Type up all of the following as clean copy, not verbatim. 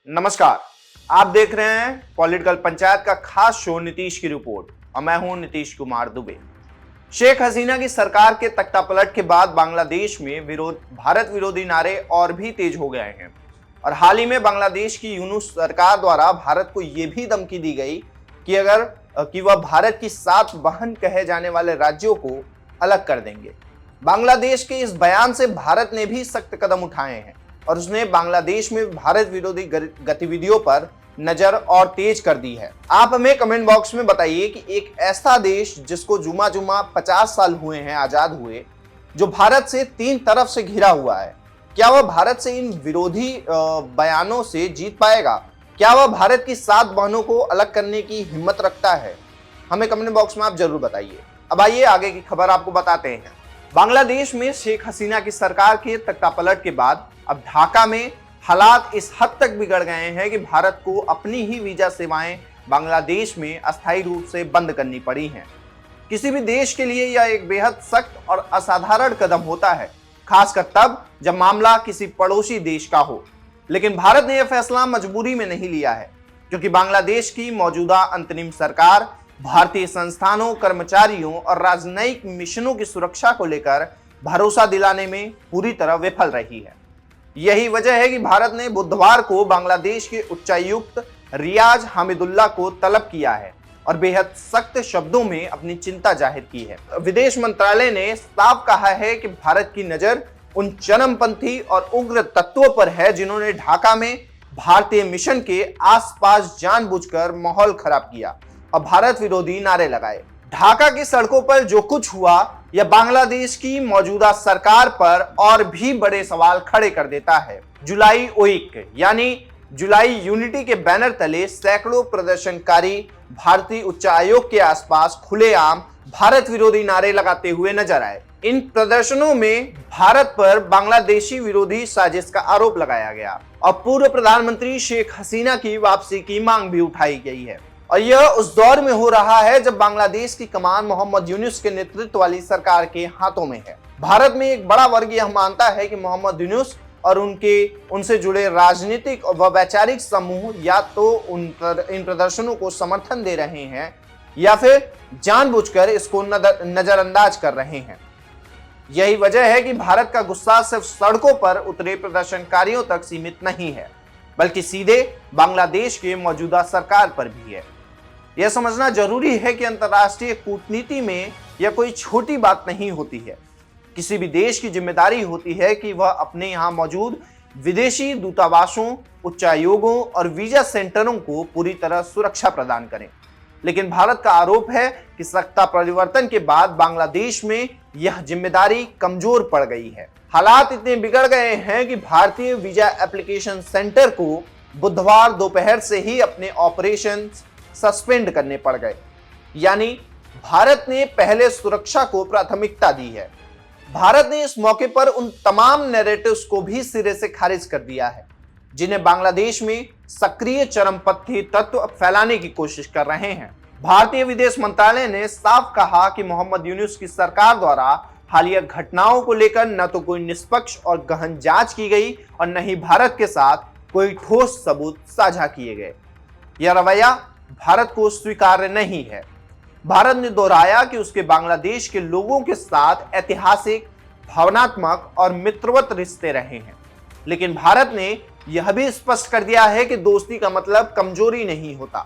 नमस्कार, आप देख रहे हैं पॉलिटिकल पंचायत का खास शो नीतीश की रिपोर्ट और मैं हूं नीतीश कुमार दुबे। शेख हसीना की सरकार के तख्तापलट के बाद बांग्लादेश में भारत विरोधी नारे और भी तेज हो गए हैं और हाल ही में बांग्लादेश की यूनुस सरकार द्वारा भारत को यह भी धमकी दी गई कि वह भारत की 7 बहन कहे जाने वाले राज्यों को अलग कर देंगे। बांग्लादेश के इस बयान से भारत ने भी सख्त कदम उठाए हैं और उसने बांग्लादेश में भारत विरोधी गतिविधियों पर नजर और तेज कर दी है। आप हमें कमेंट बॉक्स में बताइए कि एक ऐसा देश जिसको जुमा 50 साल हुए हैं आजाद हुए, जो भारत से 3 तरफ से घिरा हुआ है, क्या वह भारत से इन विरोधी बयानों से जीत पाएगा? क्या वह भारत की 7 बहनों को अलग करने की हिम्मत रखता है? हमें कमेंट बॉक्स में आप जरूर बताइए। अब आइए आगे की खबर आपको बताते हैं। बांग्लादेश में शेख हसीना की सरकार के तख्तापलट के बाद अब ढाका में हालात इस हद तक बिगड़ गए हैं कि भारत को अपनी ही वीजा सेवाएं बांग्लादेश में अस्थायी रूप से बंद करनी पड़ी हैं। किसी भी देश के लिए यह एक बेहद सख्त और असाधारण कदम होता है, खासकर तब जब मामला किसी पड़ोसी देश का हो। लेकिन भारत ने यह फैसला मजबूरी में नहीं लिया है, क्योंकि बांग्लादेश की मौजूदा अंतरिम सरकार भारतीय संस्थानों, कर्मचारियों और राजनयिक मिशनों की सुरक्षा को लेकर भरोसा दिलाने में पूरी तरह विफल रही है। यही वजह है कि भारत ने बुधवार को बांग्लादेश के उच्चायुक्त रियाज हामिदुल्लाह को तलब किया है और बेहद सख्त शब्दों में अपनी चिंता जाहिर की है। विदेश मंत्रालय ने साफ कहा है कि भारत की नजर उन चरमपंथी और उग्र तत्वों पर है जिन्होंने ढाका में भारतीय मिशन के आसपास जानबूझकर माहौल खराब किया और भारत विरोधी नारे लगाए। ढाका की सड़कों पर जो कुछ हुआ, यह बांग्लादेश की मौजूदा सरकार पर और भी बड़े सवाल खड़े कर देता है। जुलाई वीक यानी जुलाई यूनिटी के बैनर तले सैकड़ों प्रदर्शनकारी भारतीय उच्चायोग के आसपास खुलेआम भारत विरोधी नारे लगाते हुए नजर आए। इन प्रदर्शनों में भारत पर बांग्लादेशी विरोधी साजिश का आरोप लगाया गया और पूर्व प्रधानमंत्री शेख हसीना की वापसी की मांग भी उठाई गई है। और यह उस दौर में हो रहा है जब बांग्लादेश की कमान मोहम्मद यूनुस के नेतृत्व वाली सरकार के हाथों में है। भारत में एक बड़ा वर्ग यह मानता है कि मोहम्मद यूनुस और उनसे जुड़े राजनीतिक व वैचारिक समूह या तो इन प्रदर्शनों को समर्थन दे रहे हैं या फिर जानबूझकर इसको नजरअंदाज कर रहे हैं। यही वजह है कि भारत का गुस्सा सिर्फ सड़कों पर उतरे प्रदर्शनकारियों तक सीमित नहीं है, बल्कि सीधे बांग्लादेश के मौजूदा सरकार पर भी है। यह समझना जरूरी है कि अंतर्राष्ट्रीय कूटनीति में यह कोई छोटी बात नहीं होती है। किसी भी देश की जिम्मेदारी होती है कि वह अपने यहाँ मौजूद विदेशी दूतावासों, उच्चायोगों और वीजा सेंटरों को पूरी तरह सुरक्षा प्रदान करें। लेकिन भारत का आरोप है कि सत्ता परिवर्तन के बाद बांग्लादेश में यह जिम्मेदारी कमजोर पड़ गई है। हालात इतने बिगड़ गए हैं कि भारतीय वीजा एप्लीकेशन सेंटर को बुधवार दोपहर से ही अपने ऑपरेशन सस्पेंड करने पड़ गए। यानी भारत ने पहले सुरक्षा को प्राथमिकता दी है। भारत ने इस मौके पर उन तमाम नैरेटिव्स को भी सिरे से खारिज कर दिया है जिन्हें बांग्लादेश में सक्रिय चरमपंथी तत्व फैलाने की कोशिश कर रहे हैं। भारतीय विदेश मंत्रालय ने साफ कहा कि मोहम्मद यूनुस की सरकार द्वारा हालिया घटनाओं को लेकर न तो कोई निष्पक्ष और गहन जांच की गई और न ही भारत के साथ कोई ठोस सबूत साझा किए गए। यह रवैया भारत को स्वीकार्य नहीं है। भारत ने दोहराया कि उसके बांग्लादेश के लोगों के साथ ऐतिहासिक, भावनात्मक और मित्रवत रिश्ते रहे हैं, लेकिन भारत ने यह भी स्पष्ट कर दिया है कि दोस्ती का मतलब कमजोरी नहीं होता।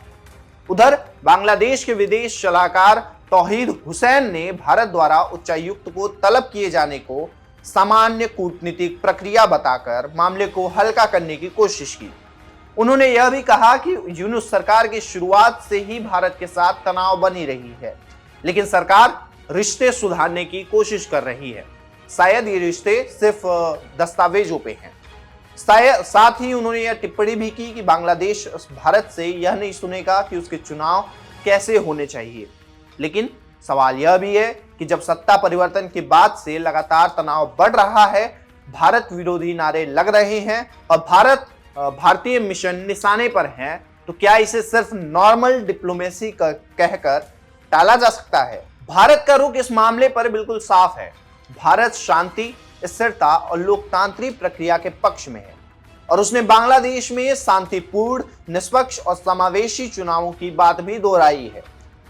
उधर बांग्लादेश के विदेश सलाहकार तौहीद हुसैन ने भारत द्वारा उच्चायुक्त को तलब किए जाने को सामान्य कूटनीतिक प्रक्रिया बताकर मामले को हल्का करने की कोशिश की। उन्होंने यह भी कहा कि यूनुस सरकार की शुरुआत से ही भारत के साथ तनाव बनी रही है, लेकिन सरकार रिश्ते सुधारने की कोशिश कर रही है। शायद ये रिश्ते सिर्फ दस्तावेजों पे हैं। साथ ही उन्होंने यह टिप्पणी भी की कि बांग्लादेश भारत से यह नहीं सुनेगा कि उसके चुनाव कैसे होने चाहिए। लेकिन सवाल यह भी है कि जब सत्ता परिवर्तन के बाद से लगातार तनाव बढ़ रहा है, भारत विरोधी नारे लग रहे हैं और भारतीय मिशन निशाने पर हैं, तो क्या इसे सिर्फ नॉर्मल डिप्लोमेसी कहकर टाला जा सकता है? भारत का रुख इस मामले पर बिल्कुल साफ है। भारत शांति, स्थिरता और लोकतांत्रिक प्रक्रिया के पक्ष में है और उसने बांग्लादेश में शांतिपूर्ण, निष्पक्ष और समावेशी चुनावों की बात भी दोहराई है।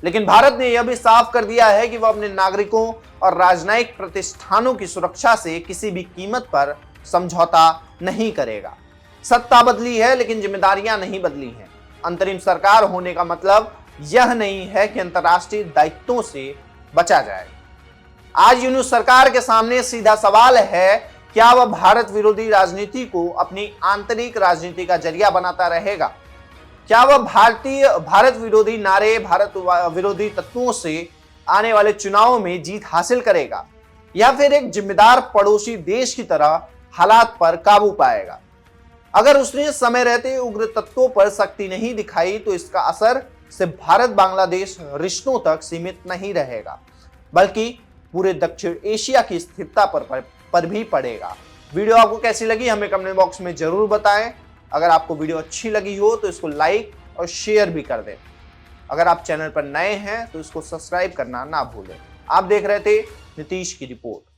लेकिन भारत ने यह भी साफ कर दिया है कि वह अपने नागरिकों और राजनयिक प्रतिष्ठानों की सुरक्षा से किसी भी कीमत पर समझौता नहीं करेगा। सत्ता बदली है लेकिन जिम्मेदारियां नहीं बदली हैं। अंतरिम सरकार होने का मतलब यह नहीं है कि अंतर्राष्ट्रीय दायित्वों से बचा जाए। आज यूनूस सरकार के सामने सीधा सवाल है, क्या वह भारत विरोधी राजनीति को अपनी आंतरिक राजनीति का जरिया बनाता रहेगा? क्या वह भारत विरोधी नारे, भारत विरोधी तत्वों से आने वाले चुनावों में जीत हासिल करेगा, या फिर एक जिम्मेदार पड़ोसी देश की तरह हालात पर काबू पाएगा? अगर उसने समय रहते उग्र तत्वों पर सख्ती नहीं दिखाई तो इसका असर सिर्फ भारत बांग्लादेश रिश्तों तक सीमित नहीं रहेगा, बल्कि पूरे दक्षिण एशिया की स्थिरता पर भी पड़ेगा। वीडियो आपको कैसी लगी हमें कमेंट बॉक्स में जरूर बताएं। अगर आपको वीडियो अच्छी लगी हो तो इसको लाइक और शेयर भी कर दें। अगर आप चैनल पर नए हैं तो इसको सब्सक्राइब करना ना भूलें। आप देख रहे थे नीतीश की रिपोर्ट।